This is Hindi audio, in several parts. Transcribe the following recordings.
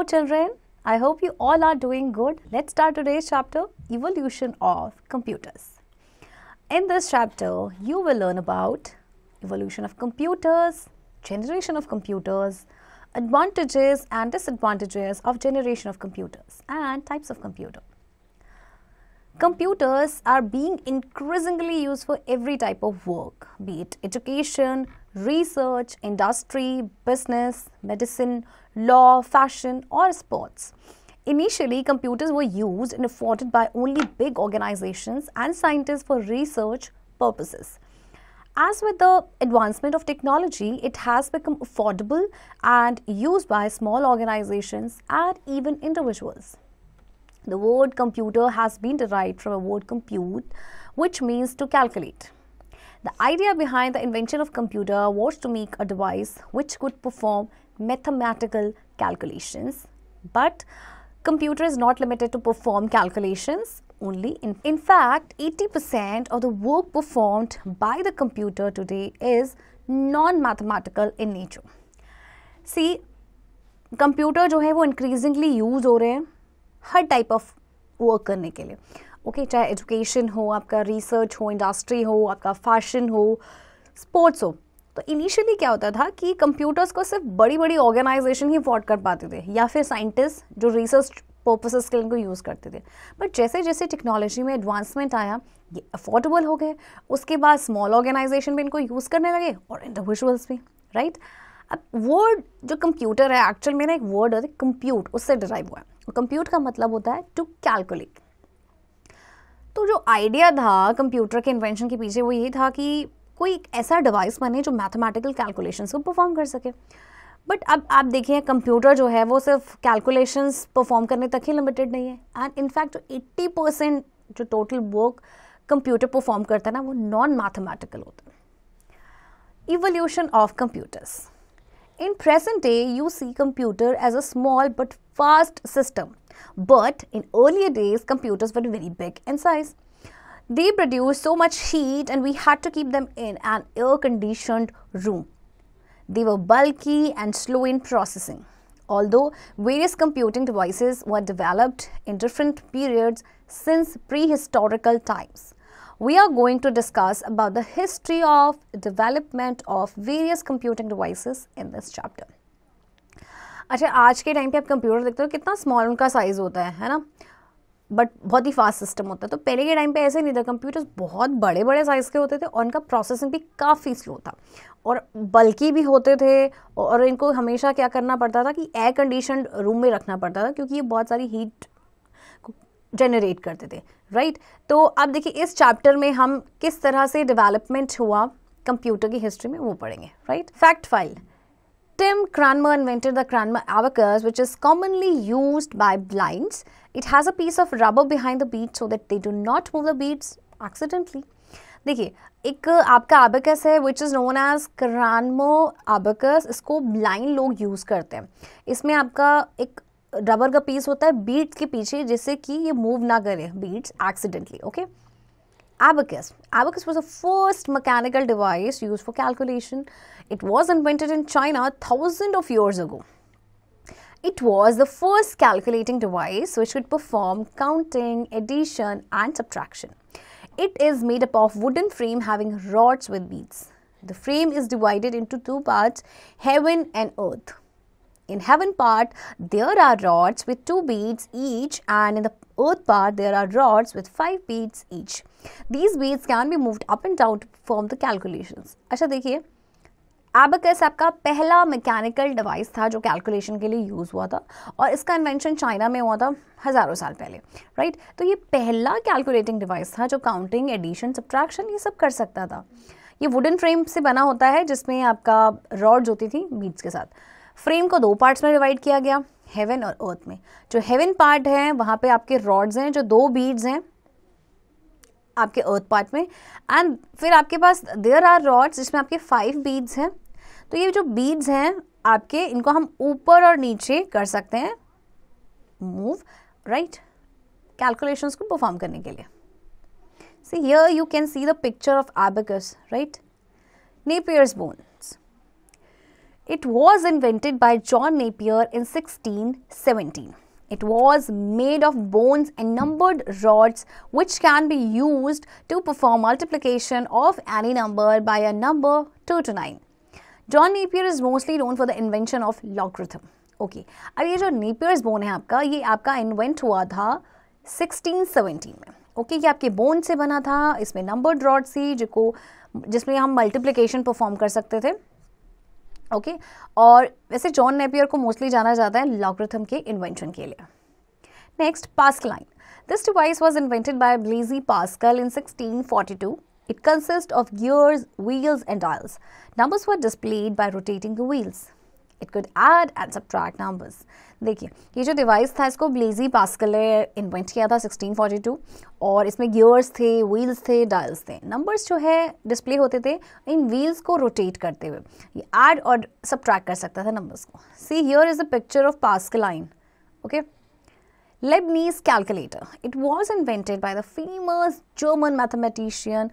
Hello children, I hope you all are doing good. Let's start today's chapter, Evolution of Computers. In this chapter, you will learn about evolution of computers, generation of computers, advantages and disadvantages of generation of computers, and types of computer. Computers are being increasingly used for every type of work, be it education, research, industry, business, medicine, law, fashion, or sports. Initially, computers were used and afforded by only big organizations and scientists for research purposes. As with the advancement of technology, it has become affordable and used by small organizations and even individuals. The word computer has been derived from a word compute, which means to calculate. The idea behind the invention of computer was to make a device which could perform mathematical calculations. But computer is not limited to perform calculations only. In fact, 80% of the work performed by the computer today is non-mathematical in nature. See, computer जो है वो increasingly use हो रहे हैं हर टाइप ऑफ वर्क करने के लिए. ओके, चाहे एजुकेशन हो, आपका रिसर्च हो, इंडस्ट्री हो, आपका फैशन हो, स्पोर्ट्स हो. तो इनिशियली क्या होता था कि कंप्यूटर्स को सिर्फ बड़ी बड़ी ऑर्गेनाइजेशन ही अफोर्ड कर पाते थे या फिर साइंटिस्ट जो रिसर्च पर्पसेस के लिए इनको यूज़ करते थे. बट जैसे जैसे टेक्नोलॉजी में एडवांसमेंट आया, ये अफोर्डेबल हो गए. उसके बाद स्मॉल ऑर्गेनाइजेशन भी इनको यूज़ करने लगे और इंडिविजुअल्स भी, राइट. अब वर्ड जो कंप्यूटर है, एक्चुअल में ना एक वर्ड है कंप्यूट, उससे डिराइव हुआ है. कंप्यूट का मतलब होता है टू कैलकुलेट. तो जो आइडिया था कंप्यूटर के इन्वेंशन के पीछे वो ये था कि कोई एक ऐसा डिवाइस बने जो मैथमेटिकल कैलकुलेशंस को परफॉर्म कर सके. बट अब आप देखिए कंप्यूटर जो है वो सिर्फ कैलकुलेशंस परफॉर्म करने तक ही लिमिटेड नहीं है. एंड इनफैक्ट जो 80% जो टोटल वर्क कंप्यूटर परफॉर्म करता है ना, वो नॉन मैथमेटिकल होता है. Evolution of computers. In present day, you see computer as a small but fast system. But in earlier days, computers were very big in size. They produced so much heat and we had to keep them in an air-conditioned room. They were bulky and slow in processing. Although various computing devices were developed in different periods since prehistorical times. We are going to discuss about the history of development of various computing devices in this chapter. अच्छा, आज के टाइम पे आप कंप्यूटर देखते हो कितना स्मॉल उनका साइज होता है ना, बट बहुत ही फास्ट सिस्टम होता है. तो पहले के टाइम पे ऐसे नहीं था, कंप्यूटर्स बहुत बड़े बड़े साइज के होते थे और उनका प्रोसेसिंग भी काफ़ी स्लो था और बल्कि भी होते थे. और इनको हमेशा क्या करना पड़ता था कि एयर कंडीशनड रूम में रखना पड़ता था क्योंकि ये बहुत सारी हीट जनरेट करते थे, राइट. तो अब देखिए इस चैप्टर में हम किस तरह से डेवलपमेंट हुआ कंप्यूटर की हिस्ट्री में वो पढ़ेंगे, right. Fact file. Tim Cranmer invented the Cranmer abacus, which is commonly used by blinds. It has a piece of rubber behind the beads so that they do not move the beads accidentally. देखिए एक आपका abacus है which is known as Cranmer abacus. इसको ब्लाइंड लोग यूज़ करते हैं. इसमें आपका एक रबर का पीस होता है बीड्स के पीछे जिससे कि ये मूव ना करे beads accidentally. Okay. Abacus. Abacus was the first mechanical device used for calculation. It was invented in China thousands of years ago. It was the first calculating device which could perform counting, addition and subtraction. It is made up of wooden frame having rods with beads. The frame is divided into two parts, heaven and earth. In heaven part, there are rods with 2 beads each, and in the earth part, there are rods with 5 beads each. These beads can be moved up and down to perform the calculations. अच्छा देखिए, abacus आपका पहला मैकेनिकल डिवाइस था जो कैलकुलेशन के लिए यूज़ हुआ था और इसका इन्वेंशन चाइना में हुआ था हज़ारों साल पहले, राइट. तो ये पहला कैलकुलेटिंग डिवाइस था जो काउंटिंग, एडिशन, सब्ट्रैक्शन ये सब कर सकता था. ये वुडन फ्रेम से बना होता है जिसमें आपका रॉड्स होती थी बीड्स के साथ. फ्रेम को 2 पार्ट्स में डिवाइड किया गया, हेवन और अर्थ में. जो हेवन पार्ट है वहाँ पे आपके रॉड्स हैं, जो 2 बीड्स हैं आपके अर्थ पार्ट में, एंड फिर आपके पास देयर आर रॉड्स जिसमें आपके 5 बीड्स हैं. तो ये जो बीड्स हैं आपके, इनको हम ऊपर और नीचे कर सकते हैं मूव, राइट, कैलकुलेशंस को परफॉर्म करने के लिए. See here you can see the picture of abacus, right. Napier's bones. It was invented by John Napier in 1617. It was made of bones and numbered rods which can be used to perform multiplication of any number by a number 2 to 9. John Napier is mostly known for the invention of logarithm. Okay, अब ये जो Napier's bone है आपका, ये आपका इन्वेंट हुआ था 1617 में. ओके, ये आपके बोन से बना था. इसमें नंबर्ड रॉड थी जिसमें हम मल्टीप्लिकेशन परफॉर्म कर सकते थे. ओके और वैसे जॉन नेपियर को मोस्टली जाना जाता है लॉगरिथम के इन्वेंशन के लिए. Next, Pascaline. This device was invented by Blaise Pascal in 1642. It consist of gears, wheels and dials. Numbers were displayed by rotating the wheels. It could add and subtract numbers. देखिए, ये जो डिवाइस था इसको ब्लेजी पास्कल ने इन्वेंट किया था 1642 और इसमें गियर्स थे, व्हील्स थे, डायल्स थे. नंबर्स जो है डिस्प्ले होते थे इन व्हील्स को रोटेट करते हुए. ये ऐड और सबट्रैक्ट कर सकता था नंबर्स को. See here is a picture of Pascaline. Okay, Leibniz calculator. It was invented by the famous German mathematician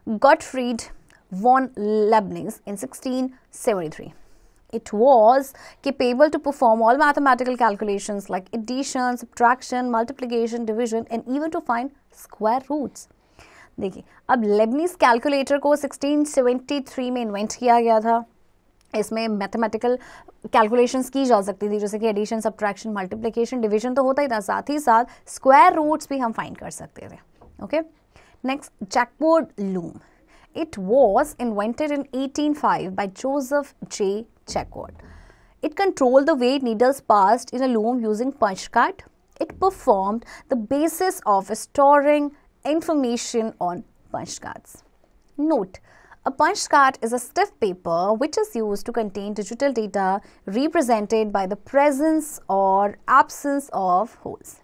Gottfried von Leibniz in 1673. It was capable to perform all mathematical calculations like addition, subtraction, multiplication, division and even to find square roots. देखिए, अब Leibniz calculator को 1673 में इन्वेंट किया गया था. इसमें मैथमेटिकल कैलकुलेशंस की जा सकती थी, जैसे कि एडिशन, सब्ट्रैक्शन, मल्टीप्लिकेशन, डिवीजन तो होता ही था, साथ ही साथ स्क्वायर रूट्स भी हम फाइंड कर सकते थे. Okay, next, Jacquard loom. It was invented in 1805 by Joseph J. Jacquard. It controlled the way needles passed in a loom using punch card. It performed the basis of storing information on punch cards. Note, a punch card is a stiff paper which is used to contain digital data represented by the presence or absence of holes.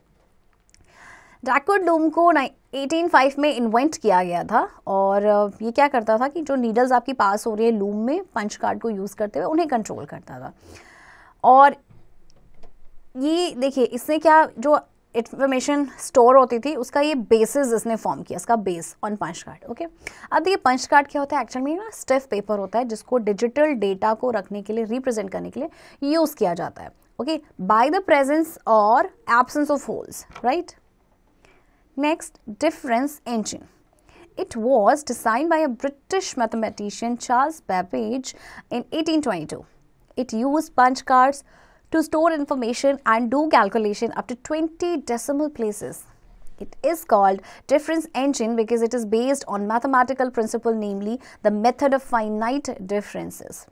Jacquard loom को 1805 में इन्वेंट किया गया था और ये क्या करता था कि जो नीडल्स आपकी पास हो रही है लूम में पंच कार्ड को यूज़ करते हुए उन्हें कंट्रोल करता था. और ये देखिए, इसने क्या जो इन्फॉर्मेशन स्टोर होती थी उसका ये बेसिस इसने फॉर्म किया, इसका base on punch card. Okay, अब देखिए पंच कार्ड क्या होता है, एक्चुअल में ना स्टिफ पेपर होता है जिसको डिजिटल डेटा को रखने के लिए, रिप्रेजेंट करने के लिए यूज़ किया जाता है. ओके, बाय द प्रेजेंस और absence of holes, right. Next, difference engine. It was designed by a British mathematician Charles Babbage in 1822. It used punch cards to store information and do calculation up to 20 decimal places. It is called difference engine because it is based on mathematical principle, namely the method of finite differences.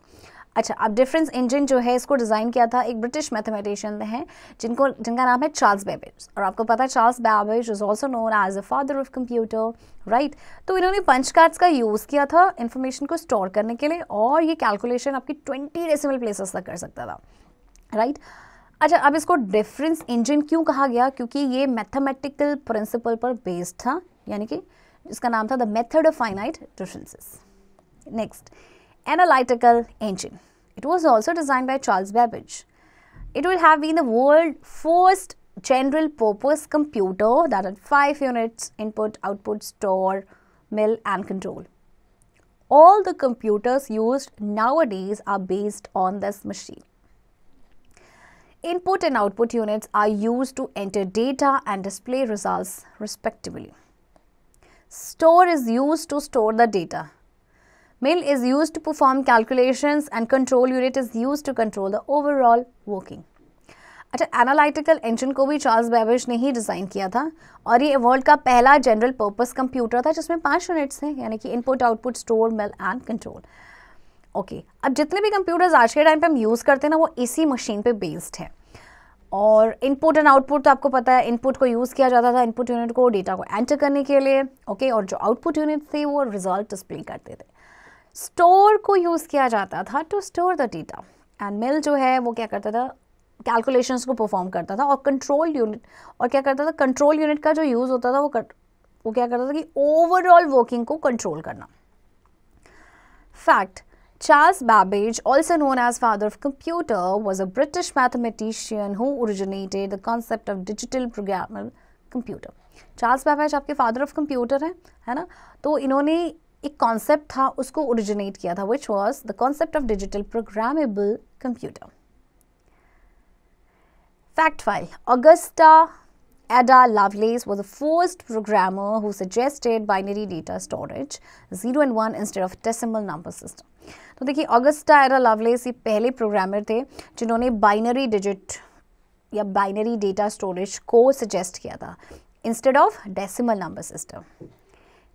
अच्छा, अब डिफरेंस इंजन जो है इसको डिज़ाइन किया था एक ब्रिटिश मैथमेटिशियन ने है जिनका नाम है चार्ल्स बेबेज. और आपको पता है Charles Babbage is also known as the father of computer, right. तो इन्होंने पंच कार्ड्स का यूज़ किया था इन्फॉर्मेशन को स्टोर करने के लिए और ये कैलकुलेशन आपकी 20 डेसिमल प्लेसेस तक कर सकता था, राइट. अच्छा, अब इसको डिफरेंस इंजन क्यों कहा गया, क्योंकि ये मैथमेटिकल प्रिंसिपल पर बेस्ड था, यानी कि जिसका नाम था the method of finite differences. Next, analytical engine. It was also designed by Charles Babbage. It would have been the world's first general purpose computer that had 5 units: input, output, store, mill and control. All the computers used nowadays are based on this machine. Input and output units are used to enter data and display results respectively. Store is used to store the data. Mill is used to perform calculations and control unit is used to control the overall working. अच्छा, एनालिटिकल इंजन को भी चार्ल्स बेबेज ने ही डिज़ाइन किया था और ये वर्ल्ड का पहला जनरल पर्पस कंप्यूटर था जिसमें 5 यूनिट्स हैं, यानी कि input, output, store, mill and control. Okay, अब जितने भी कंप्यूटर्स आज के टाइम पे हम यूज़ करते हैं ना वो इसी मशीन पे बेस्ड है. और इनपुट एंड आउटपुट तो आपको पता है, इनपुट को यूज़ किया जाता था इनपुट यूनिट को डेटा को एंटर करने के लिए. ओके, और जो आउटपुट यूनिट थे वो रिजल्ट डिस्प्ले करते थे. स्टोर को यूज़ किया जाता था to store the data and mill जो है वो क्या करता था, कैलकुलेशंस को परफॉर्म करता था. और कंट्रोल यूनिट, और क्या करता था, कंट्रोल यूनिट का जो यूज़ होता था वो क्या करता था कि ओवरऑल वर्किंग को कंट्रोल करना. Fact, Charles Babbage, also known as father of computer, was a British mathematician who originated the concept of digital programmable computer. Charles Babbage आपके फादर ऑफ कंप्यूटर है ना. तो इन्होंने एक कॉन्सेप्ट था उसको ओरिजिनेट किया था, which was the concept of digital programmable computer. Fact file. Augusta Ada Lovelace was the first programmer who suggested binary data storage 0 and 1 instead of decimal number system. तो देखिए ऑगस्टा एडा लवलेस ये पहले प्रोग्रामर थे जिन्होंने बाइनरी डिजिट या बाइनरी डेटा स्टोरेज को सजेस्ट किया था instead of decimal number system.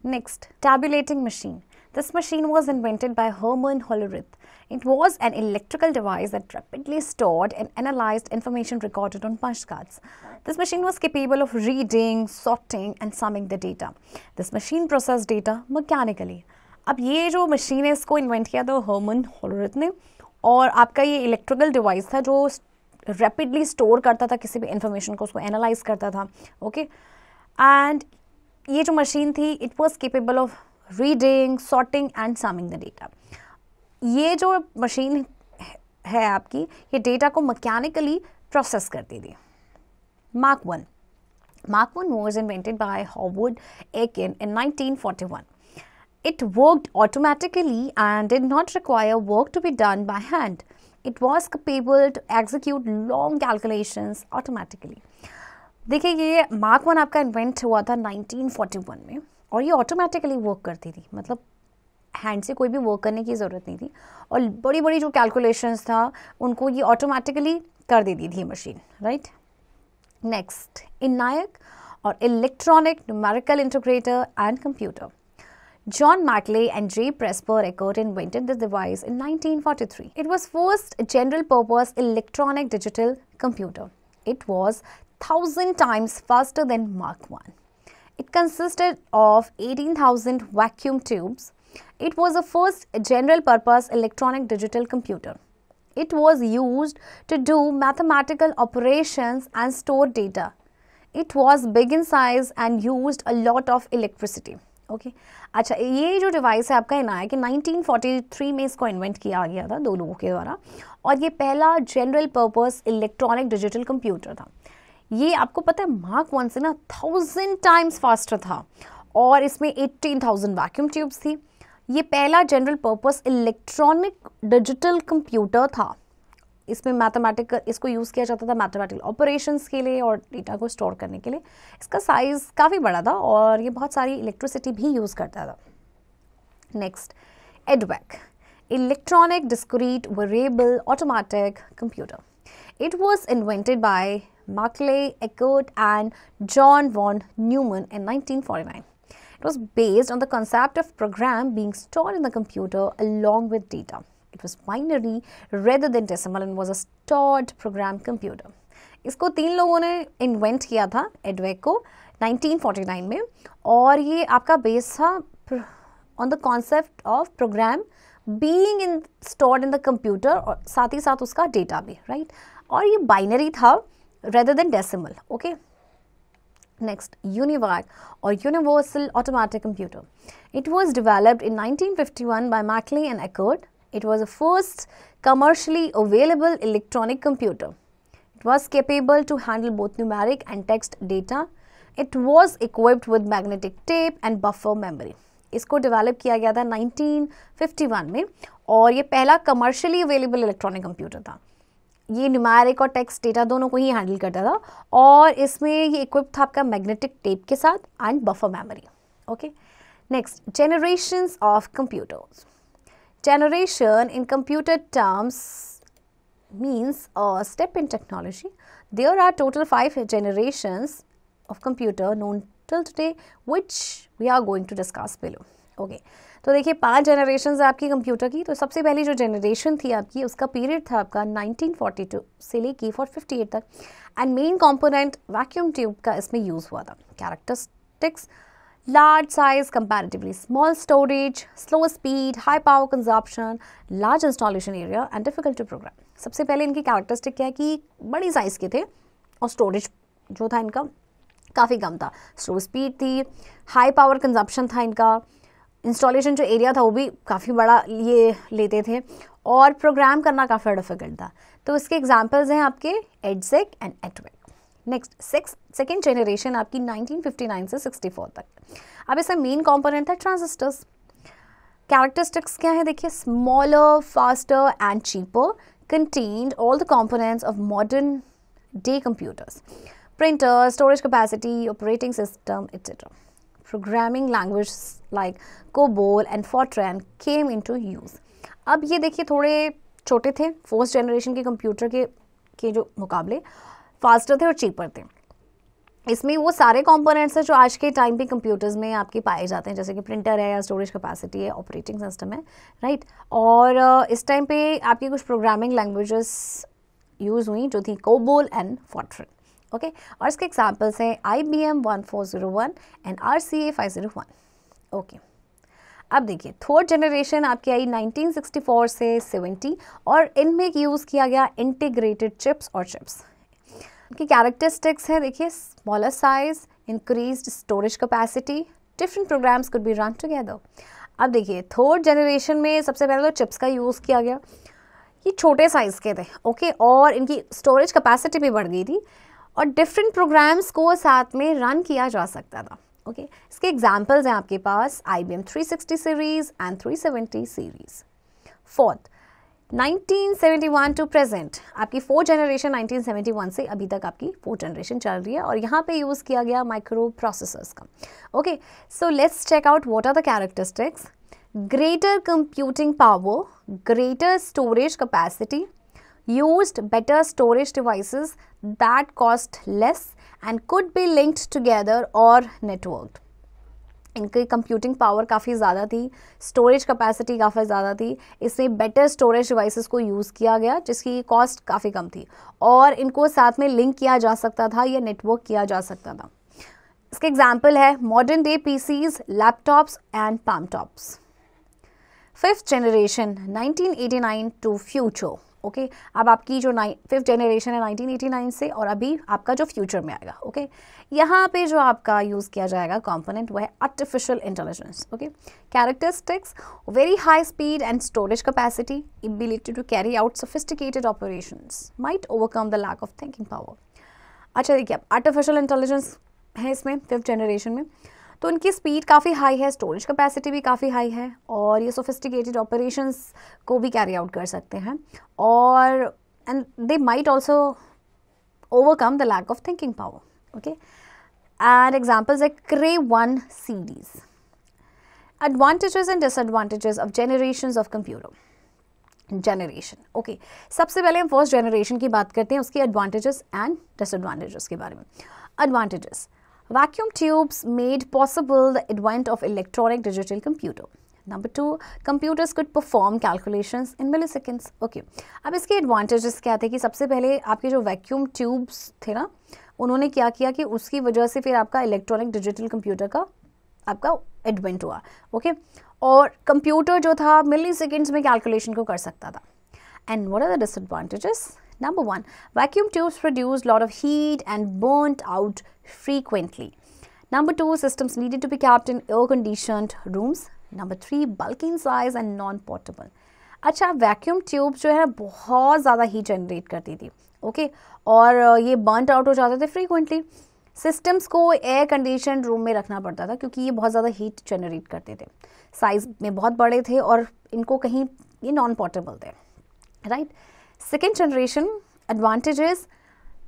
Next, tabulating machine. This machine was invented by Hermann Hollerith. It was an electrical device that rapidly stored and analyzed information recorded on punch cards. This machine was capable of reading, sorting and summing the data. This machine processed data mechanically. अब ये जो मशीन है इसको इन्वेंट किया था हर्मन होलरिथ ने, और आपका ये इलेक्ट्रिकल डिवाइस था जो रैपिडली स्टोर करता था किसी भी इंफॉर्मेशन को, उसको एनालाइज करता था. ओके, एंड ये जो मशीन थी it was capable of reading, sorting and summing the data. ये जो मशीन है आपकी, ये डेटा को मैकेनिकली प्रोसेस करती थी. Mark one. Mark I was invented by Howard Aiken in 1941. It worked automatically and did not require work to be done by hand. It was capable to execute long calculations automatically. देखिए ये मार्क वन आपका इन्वेंट हुआ था 1941 में और ये ऑटोमेटिकली वर्क करती थी, मतलब हैंड से कोई भी वर्क करने की ज़रूरत नहीं थी, और बड़ी बड़ी जो कैलकुलेशंस था उनको ये ऑटोमेटिकली कर देती थी machine, right. Next, ENIAC or Electronic Numerical Integrator and Computer. John Maclay and J. Presper Eckert invented this device in 1943. It was first general-purpose electronic digital computer. It was 1,000 times faster than Mark I. It consisted of 18,000 vacuum tubes. It was the first general-purpose electronic digital computer. It was used to do mathematical operations and store data. It was big in size and used a lot of electricity. Okay. अच्छा, ये जो डिवाइस है आपका ENIAC कि 1943 में इसको इन्वेंट किया गया था दो लोगों के द्वारा, और ये पहला general purpose electronic digital computer था. ये आपको पता है मार्क वन से ना 1,000 टाइम्स फास्टर था, और इसमें 18,000 वैक्यूम ट्यूब्स थी. ये पहला general purpose electronic digital computer था. इसमें मैथमेटिकल, इसको यूज़ किया जाता था मैथमेटिकल ऑपरेशंस के लिए और डेटा को स्टोर करने के लिए. इसका साइज़ काफ़ी बड़ा था और ये बहुत सारी इलेक्ट्रिसिटी भी यूज़ करता था. Next, EDVAC, electronic discrete variable automatic computer. It was invented by Maclay, Eckert and John von Neumann in 1949. It was based on the concept of program being stored in the computer along with data. It was binary rather than decimal and was a stored program computer. इसको तीन लोगों ने इन्वेंट किया था EDVAC को 1949 में, और ये आपका बेस था on the concept of program being in stored in the computer, और साथ ही साथ उसका डेटा भी, राइट. और ये बाइनरी था rather than decimal. Okay. Next, UNIVAC or Universal Automatic Computer. It was developed in 1951 by Maclay and Eckert. It was the first commercially available electronic computer. It was capable to handle both numeric and text data. It was equipped with magnetic tape and buffer memory. इसको डेवलप किया गया था 1951 में, और ये पहला कमर्शियली अवेलेबल इलेक्ट्रॉनिक कंप्यूटर था. ये न्यूमेरिक और टेक्स्ट डेटा दोनों को ही हैंडल करता था, और इसमें ये इक्विप था आपका मैग्नेटिक टेप के साथ and buffer memory. Okay. Next, generations of computers. Generation in computer terms means a step in technology. There are total 5 generations of computer known till today, which we are going to discuss below. Okay. तो देखिए 5 जनरेशन है आपकी कंप्यूटर की. तो सबसे पहली जो जनरेशन थी आपकी, उसका पीरियड था आपका 1942 से लेके 458 तक, and main component vacuum tube का इसमें यूज़ हुआ था. Characteristics: large size, comparatively small storage, slow speed, high power consumption, large installation area and difficult to program. सबसे पहले इनकी कैरेक्टरिस्टिक क्या है कि बड़ी साइज़ के थे और स्टोरेज जो था इनका काफ़ी कम था, स्लो स्पीड थी, हाई पावर कंजप्शन था इनका, इंस्टॉलेशन जो एरिया था वो भी काफ़ी बड़ा ये लेते थे, और प्रोग्राम करना काफ़ी डिफिकल्ट था. तो इसके एग्जांपल्स हैं आपके EDSEC and EDVAC. Next, second generation आपकी 1959 से 64 तक. अब इसमें मेन कंपोनेंट था ट्रांजिस्टर्स. कैरेक्टरिस्टिक्स क्या है देखिए, smaller, faster and cheaper, contained all the components of modern day computers, printers, storage capacity, operating system, etc. Programming languages like COBOL and Fortran came into use. अब ये देखिए थोड़े छोटे थे, फर्स्ट जनरेशन के कंप्यूटर के जो मुकाबले फास्टर थे और चीपर थे. इसमें वो सारे कंपोनेंट्स हैं जो आज के टाइम पे कंप्यूटर्स में आपके पाए जाते हैं, जैसे कि प्रिंटर है या स्टोरेज कैपेसिटी है, ऑपरेटिंग सिस्टम है, राइट. और इस टाइम पे आपकी कुछ प्रोग्रामिंग लैंग्वेजेस यूज़ हुई जो थी कोबोल एंड फॉर्ट्रन. ओके, और इसके एग्जांपल्स हैं IBM 1401 एंड RCA 501. ओके, अब देखिए थर्ड जनरेशन आपकी आई 1964 से 70 और इनमें यूज़ किया गया इंटीग्रेटेड चिप्स और चिप्स. उनकी कैरेक्टरिस्टिक्स है देखिए, smaller size, increased storage capacity, different programs could be run together. अब देखिए थर्ड जनरेशन में सबसे पहले तो चिप्स का यूज़ किया गया. ये छोटे साइज़ के थे, ओके, और इनकी स्टोरेज कैपेसिटी भी बढ़ गई थी और डिफरेंट प्रोग्राम्स को साथ में रन किया जा सकता था. ओके, इसके एग्जाम्पल्स हैं आपके पास IBM 360 series and 370 series. Fourth 1971 to present, आपकी फोर्थ जनरेशन 1971 से अभी तक आपकी फोर्थ जनरेशन चल रही है और यहाँ पे यूज़ किया गया माइक्रो प्रोसेसर्स का. Okay, so let's check out what are the characteristics. Greater computing power, greater storage capacity, used better storage devices that cost less and could be linked together or networked. इनकी कंप्यूटिंग पावर काफ़ी ज़्यादा थी, स्टोरेज कैपेसिटी काफ़ी ज़्यादा थी, इसमें बेटर स्टोरेज डिवाइसेस को यूज़ किया गया जिसकी कॉस्ट काफ़ी कम थी और इनको साथ में लिंक किया जा सकता था या नेटवर्क किया जा सकता था. इसके एग्जाम्पल है modern day PCs, laptops and palmtops. Fifth generation 1989 to future. Okay, अब आपकी जो फिफ्थ जनरेशन है 1989 से और अभी आपका जो फ्यूचर में आएगा. ओके, यहाँ पे जो आपका यूज़ किया जाएगा कंपोनेंट वो है artificial intelligence. Okay, characteristics very high speed and storage capacity, ability to carry out sophisticated operations, might overcome the lack of thinking power. अच्छा देखिए, अब आर्टिफिशियल इंटेलिजेंस है इसमें फिफ्थ जनरेशन में, तो उनकी स्पीड काफ़ी हाई है, स्टोरेज कैपेसिटी भी काफ़ी हाई है और ये सोफिस्टिकेटेड ऑपरेशंस को भी कैरी आउट कर सकते हैं और and they might also overcome the lack of thinking power. Okay, and examples है Cray 1 series. Advantages and disadvantages of generations of computer generation. Okay, सबसे पहले हम फर्स्ट जनरेशन की बात करते हैं, उसकी एडवांटेजेस एंड डिसएडवांटेजेस के बारे में. Advantages: vacuum tubes made possible the advent of electronic digital computer. Number 2, computers could perform calculations in milliseconds. Okay, अब इसके एडवांटेजेस क्या थे कि सबसे पहले आपके जो वैक्यूम ट्यूब्स थे ना, उन्होंने क्या किया कि उसकी वजह से फिर आपका इलेक्ट्रॉनिक डिजिटल कंप्यूटर का आपका एडवेंट हुआ. ओके, और कंप्यूटर जो था मिली सेकेंड्स में कैलकुलेशन को कर सकता था. And what are the disadvantages? Number 1, vacuum tubes produce lot of heat and burnt out frequently. Number 2, systems needed to be kept in air-conditioned rooms. Number 3, bulky in size and non-portable. अच्छा, वैक्यूम ट्यूब जो है बहुत ज़्यादा हीट जनरेट करती थी. ओके, और ये बर्नट आउट हो जाते थे फ्रीक्वेंटली. सिस्टम्स को एयर कंडीशन रूम में रखना पड़ता था क्योंकि ये बहुत ज़्यादा हीट जनरेट करते थे, साइज में बहुत बड़े थे और इनको कहीं ये नॉन पोर्टेबल थे, right. Second generation advantages: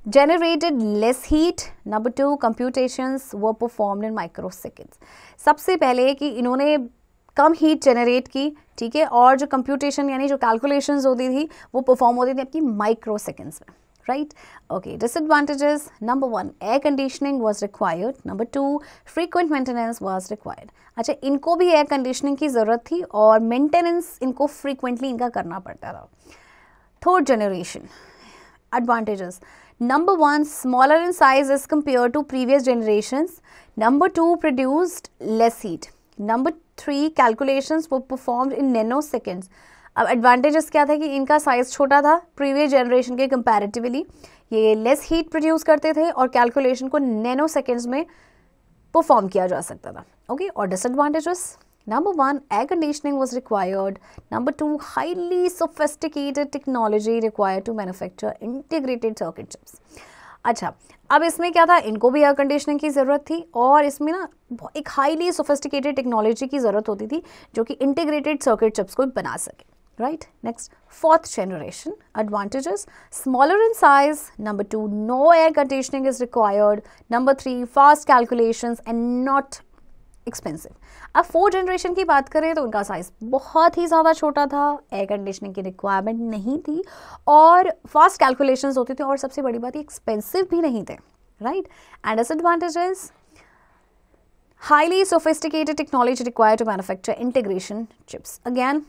generated less heat. Number 2, computations were performed in microseconds. सबसे पहले कि इन्होंने कम हीट जनरेट की, ठीक है, और जो कंप्यूटेशन यानी जो कैलकुलेशंस होती थी वो परफॉर्म होती थी आपकी माइक्रो सेकेंड्स में, right. Okay, disadvantages: number 1, air conditioning was required. Number 2, frequent maintenance was required. अच्छा, इनको भी एयर कंडीशनिंग की ज़रूरत थी और मेंटेनेंस इनको फ्रीक्वेंटली इनका करना पड़ता था. Third generation advantages: number 1, smaller in size as compared to previous generations. Number 2, produced less heat. Number 3, calculations were performed in nanoseconds. अब advantages क्या था कि इनका साइज छोटा था प्रीवियस जनरेशन के कंपैरेटिवली, ये लेस हीट प्रोड्यूस करते थे और कैलकुलेशन को नैनो सेकेंड्स में परफॉर्म किया जा सकता था. ओके, और disadvantages: Number 1, air conditioning was required. Number 2, highly sophisticated technology required to manufacture integrated circuit chips. अच्छा, अब इसमें क्या था, इनको भी एयर कंडीशनिंग की ज़रूरत थी और इसमें ना एक हाईली सोफिस्टिकेटेड टेक्नोलॉजी की ज़रूरत होती थी जो कि इंटीग्रेटेड सर्किट चिप्स को बना सके, right. Next, fourth generation. Advantages: smaller in size. Number 2, no air conditioning is required. Number 3, fast calculations and not expensive. अब 4th जनरेशन की बात करें तो उनका साइज बहुत ही ज़्यादा छोटा था, एयर कंडीशनिंग की रिक्वायरमेंट नहीं थी और फास्ट कैलकुलेशंस होती थी और सबसे बड़ी बात, ये एक्सपेंसिव भी नहीं थे, right. And disadvantages: highly sophisticated technology required to manufacture integration chips. Again,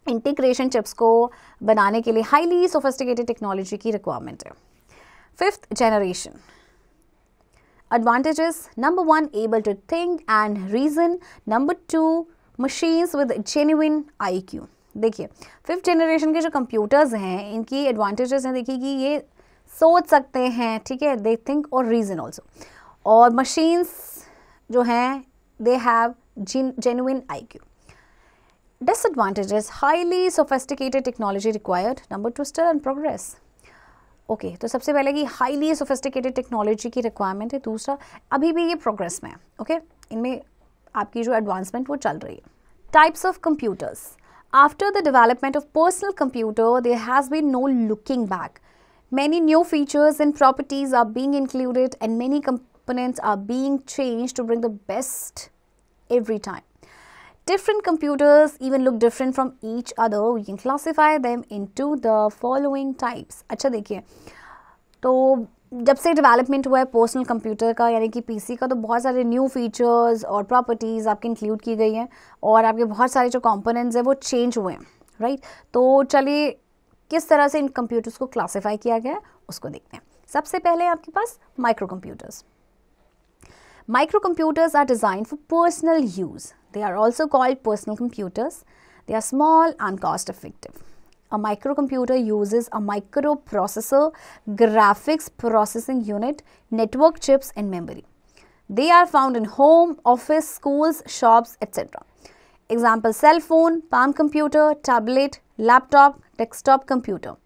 integration chips को बनाने के लिए हाईली सोफिस्टिकेटेड टेक्नोलॉजी की रिक्वायरमेंट है. 5th generation. Advantages: number 1, able to think and reason. Number 2, machines with genuine IQ. देखिए 5th जनरेशन के जो कंप्यूटर्स हैं इनकी एडवांटेजेस हैं, देखिए कि ये सोच सकते हैं, ठीक है, दे थिंक और रीजन ऑल्सो. और मशीन्स जो हैं they have genuine IQ. Disadvantages: highly sophisticated technology required. Number 2, still in progress. Okay, तो सबसे पहले कि हाईली सोफिस्टिकेटेड टेक्नोलॉजी की रिक्वायरमेंट है. दूसरा, अभी भी ये प्रोग्रेस में है. ओके, इनमें आपकी जो एडवांसमेंट वो चल रही है. Types of computers. After the development of personal computer there has been no looking back. Many new features and properties are being included and many components are being changed to bring the best every time. Different computers even look different from each other. We can classify them into the following types. अच्छा देखिए, तो जब से डेवलपमेंट हुआ है पर्सनल कंप्यूटर का यानी कि पीसी का, तो बहुत सारे न्यू फीचर्स और प्रॉपर्टीज़ आपके इंक्लूड की गई हैं और आपके बहुत सारे जो कंपोनेंट्स हैं वो चेंज हुए हैं, राइट. तो चलिए किस तरह से इन कंप्यूटर्स को क्लासीफाई किया गया है उसको देखते हैं. सबसे पहले आपके पास micro computers. Microcomputers are designed for personal use. They are also called personal computers. They are small and cost effective. A microcomputer uses a microprocessor, graphics processing unit, network chips and memory. They are found in home, office, schools, shops, etc. Example: cell phone, palm computer, tablet, laptop, desktop computer.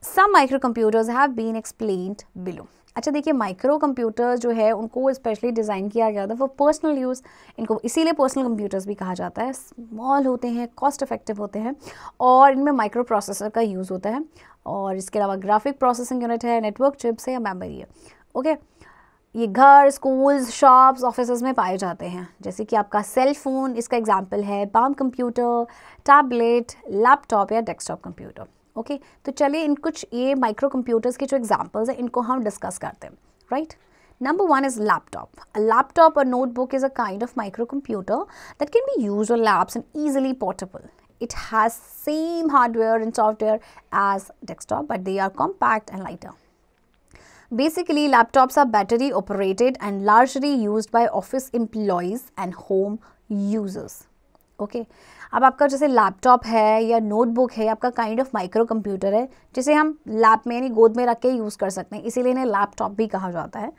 Some microcomputers have been explained below. अच्छा देखिए, माइक्रो कंप्यूटर जो है उनको स्पेशली डिज़ाइन किया गया था फॉर पर्सनल यूज़. इनको इसीलिए पर्सनल कंप्यूटर्स भी कहा जाता है. स्मॉल होते हैं, कॉस्ट इफेक्टिव होते हैं और इनमें माइक्रो प्रोसेसर का यूज़ होता है. और इसके अलावा ग्राफिक प्रोसेसिंग यूनिट है, नेटवर्क चिप्स है या मेमोरी है. ओके, ये घर, स्कूल्स, शॉप्स, ऑफिस में पाए जाते हैं. जैसे कि आपका सेल फोन इसका एग्जाम्पल है, पाम कंप्यूटर, टैबलेट, लैपटॉप या डेस्कटॉप कंप्यूटर. ओके, तो चलिए इन कुछ ये माइक्रो कंप्यूटर्स के जो एग्जांपल्स हैं इनको हम डिस्कस करते हैं, right. Number 1 is laptop. A laptop or notebook is a kind of microcomputer that can be used on labs and easily portable. It has same hardware and software as desktop, but they are compact and lighter. Basically, laptops are battery operated and largely used by office employees and home users. Okay, अब आपका जैसे लैपटॉप है या नोटबुक है, आपका काइंड ऑफ माइक्रो कंप्यूटर है जिसे हम लैप में यानी गोद में रख के यूज़ कर सकते हैं, इसीलिए इन्हें लैपटॉप भी कहा जाता है.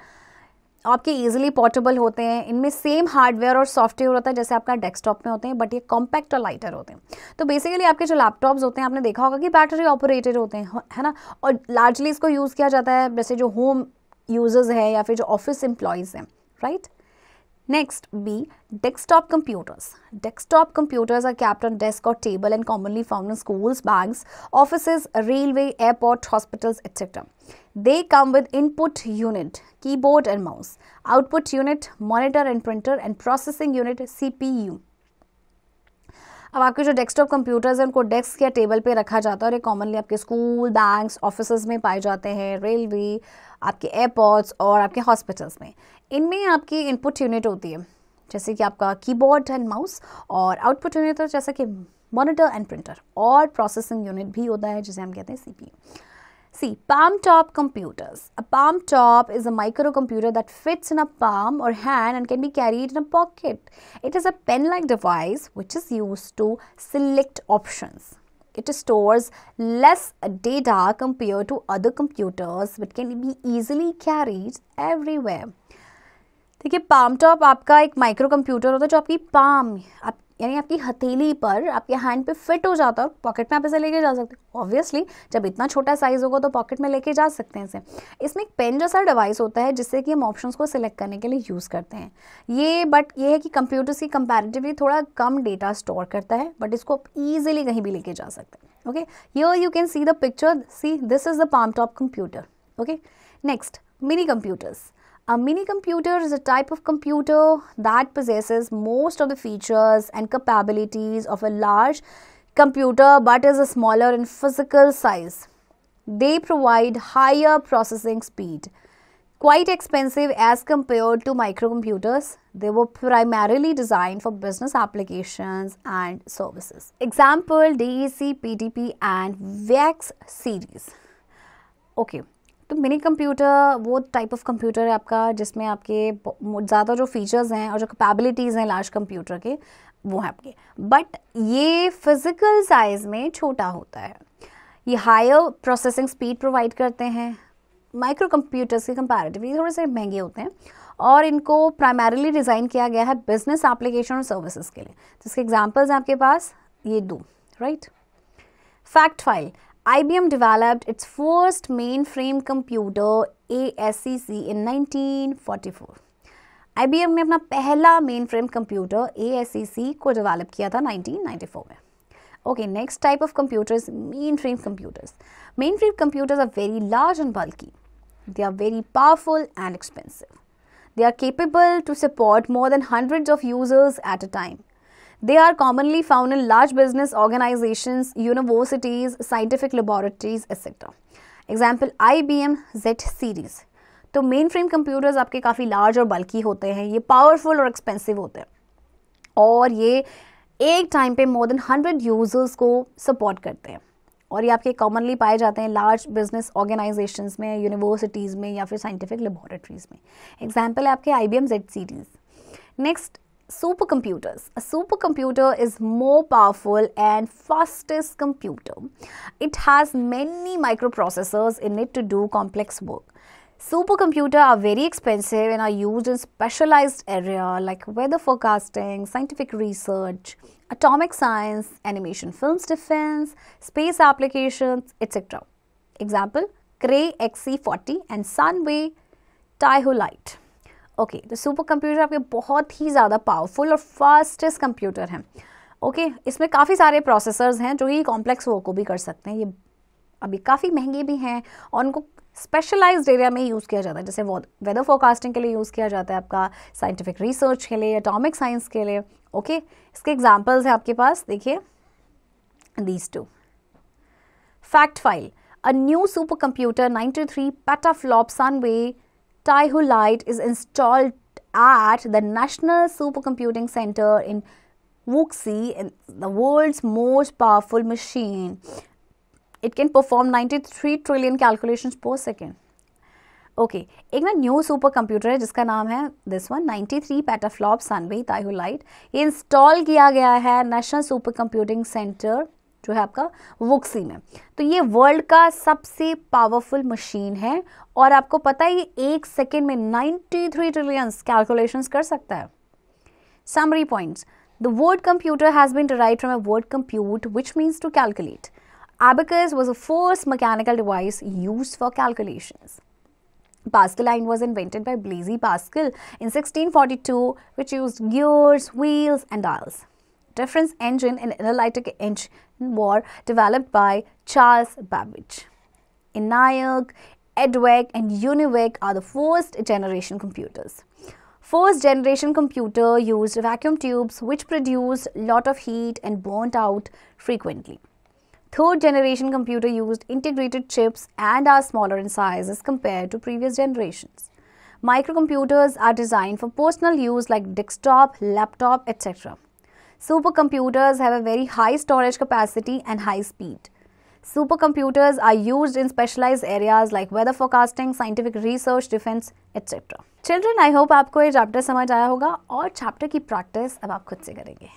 आपके ईजिली पोर्टेबल होते हैं, इनमें सेम हार्डवेयर और सॉफ्टवेयर होता है जैसे आपका डेस्कटॉप में होते हैं, बट ये कॉम्पैक्ट और लाइटर होते हैं. तो बेसिकली आपके जो लैपटॉप्स होते हैं आपने देखा होगा कि बैटरी ऑपरेटेड होते हैं, है ना. और लार्जली इसको यूज़ किया जाता है जैसे जो होम यूजर्स हैं या फिर जो ऑफिस एम्प्लॉयज़ हैं, right. Next, B, desktop computers. Desktop computers are kept on desk or table and commonly found in schools, banks, offices, railway, airport, hospitals, etc. They come with input unit, keyboard and mouse, output unit, monitor and printer, and processing unit, CPU. अब आपके जो डेस्कटॉप कंप्यूटर्स हैं उनको डेस्क या टेबल पे रखा जाता है और ये कॉमनली आपके स्कूल, बैंक्स, ऑफिसेज में पाए जाते हैं, रेलवे, आपके एयरपोर्ट्स और आपके हॉस्पिटल्स में. इनमें आपकी इनपुट यूनिट होती है जैसे कि आपका कीबोर्ड एंड माउस, और आउटपुट यूनिट तो जैसे कि मॉनिटर एंड प्रिंटर, और प्रोसेसिंग यूनिट भी होता है जिसे हम कहते हैं CPU. See, palm top computers. A palm top is a microcomputer that fits in a palm or hand and can be carried in a pocket. It is a pen-like device which is used to select options. It stores less data compared to other computers but can be easily carried everywhere. देखिए, पाम टॉप आपका एक माइक्रो कंप्यूटर होता है जो आपकी पाम, आप यानी आपकी हथेली पर, आपके हैंड पे फिट हो जाता है, पॉकेट में आप इसे लेके जा सकते हैं। ऑब्वियसली जब इतना छोटा साइज होगा तो पॉकेट में लेके जा सकते हैं इसे। इसमें एक पेन जैसा डिवाइस होता है जिससे कि हम ऑप्शंस को सिलेक्ट करने के लिए यूज़ करते हैं ये है कि कंप्यूटर्स की कंपैरेटिवली थोड़ा कम डेटा स्टोर करता है, बट इसको आप ईजिली कहीं भी लेके जा सकते हैं। Okay, here you can see the picture, see this is the palm top computer. Okay, next, mini computers. A mini computer is a type of computer that possesses most of the features and capabilities of a large computer but is smaller in physical size. They provide higher processing speed. Quite expensive as compared to microcomputers, they were primarily designed for business applications and services. Example, DEC, PDP and VX series. Okay. तो मिनी कंप्यूटर वो टाइप ऑफ कंप्यूटर है आपका जिसमें आपके ज़्यादा जो फीचर्स हैं और जो कैपेबिलिटीज़ हैं लार्ज कंप्यूटर के वो हैं आपके, बट ये फिज़िकल साइज़ में छोटा होता है। ये हायर प्रोसेसिंग स्पीड प्रोवाइड करते हैं, माइक्रो कंप्यूटर्स के कंपैरेटिवली थोड़े से महंगे होते हैं, और इनको प्राइमरीली डिज़ाइन किया गया है बिजनेस एप्लीकेशन और सर्विसेज के लिए। जिसके एग्जाम्पल्स हैं आपके पास ये दो, right. Fact file, IBM developed its first mainframe computer ASCC in 1944. IBM ने अपना पहला mainframe computer ASCC को डेवलप किया था 1994 में। Okay, next type of computers, mainframe computers. Mainframe computers are very large and bulky. They are very powerful and expensive. They are capable to support more than hundreds of users at a time. They are commonly found in large business organizations, universities, scientific laboratories, etc. Example, IBM Z series. तो मेन फ्रेम कंप्यूटर्स आपके काफ़ी लार्ज और बल्कि होते हैं, ये पावरफुल और एक्सपेंसिव होते हैं, और ये एक टाइम पे मोर देन 100 यूजर्स को सपोर्ट करते हैं, और ये आपके कॉमनली पाए जाते हैं लार्ज बिजनेस ऑर्गेनाइजेशंस में, यूनिवर्सिटीज़ में या फिर साइंटिफिक लेबोरेटरीज में। एग्जाम्पल है आपके IBM Z series. Next, supercomputers. A supercomputer is more powerful and fastest computer. It has many microprocessors in it to do complex work. Supercomputers are very expensive and are used in specialized areas like weather forecasting, scientific research, atomic science, animation films defense, space applications, etc. Example, Cray XC40 and Sunway Taihu-Lite. Okay, तो सुपर कंप्यूटर आपके बहुत ही ज़्यादा पावरफुल और फास्टेस्ट कंप्यूटर हैं। ओके, इसमें काफ़ी सारे प्रोसेसर्स हैं जो कि कॉम्प्लेक्स वर्क को भी कर सकते हैं। ये अभी काफ़ी महंगे भी हैं और उनको स्पेशलाइज्ड एरिया में यूज़ किया जाता है, जैसे वेदर फोरकास्टिंग के लिए यूज़ किया जाता है, आपका साइंटिफिक रिसर्च के लिए, एटॉमिक साइंस के लिए। ओके, इसके एग्जाम्पल्स हैं आपके पास, देखिए these two. Fact file, a new super computer 93 petaflop Sunway Taihu-Lite is installed at the National Supercomputing Center in Wuxi, the world's most powerful machine. It can perform 93 trillion calculations per second. Okay, एक ना न्यू सुपर कंप्यूटर है जिसका नाम है this one 93 petaflop Sunway Taihu-Lite. ये इंस्टॉल किया गया है नेशनल सुपर कंप्यूटिंग सेंटर जो है आपका वुक्सी में। तो ये वर्ल्ड का सबसे पावरफुल मशीन है, और आपको पता है ये एक सेकेंड में 93 ट्रिलियंस कैलकुलेशंस कर सकता है। Summary points. The word computer has been derived from a word compute, which means to calculate. Abacus was the first mechanical device used for calculations. Pascaline was invented by Blaise Pascal in 1642, which used gears, wheels, and dials. Difference engine and analytic engine were developed by Charles Babbage. ENIAC, EDVEC, and UNIVAC are the first generation computers. First generation computer used vacuum tubes which produced lot of heat and burnt out frequently. Third generation computer used integrated chips and are smaller in size as compared to previous generations. Microcomputers are designed for personal use like desktop, laptop, etc. Supercomputers have a very high storage capacity and high speed. Supercomputers are used in specialized areas like weather forecasting, scientific research, defense, etc. Children, I hope आपको ये चैप्टर समझ आया होगा और चैप्टर की प्रैक्टिस अब आप खुद से करेंगे।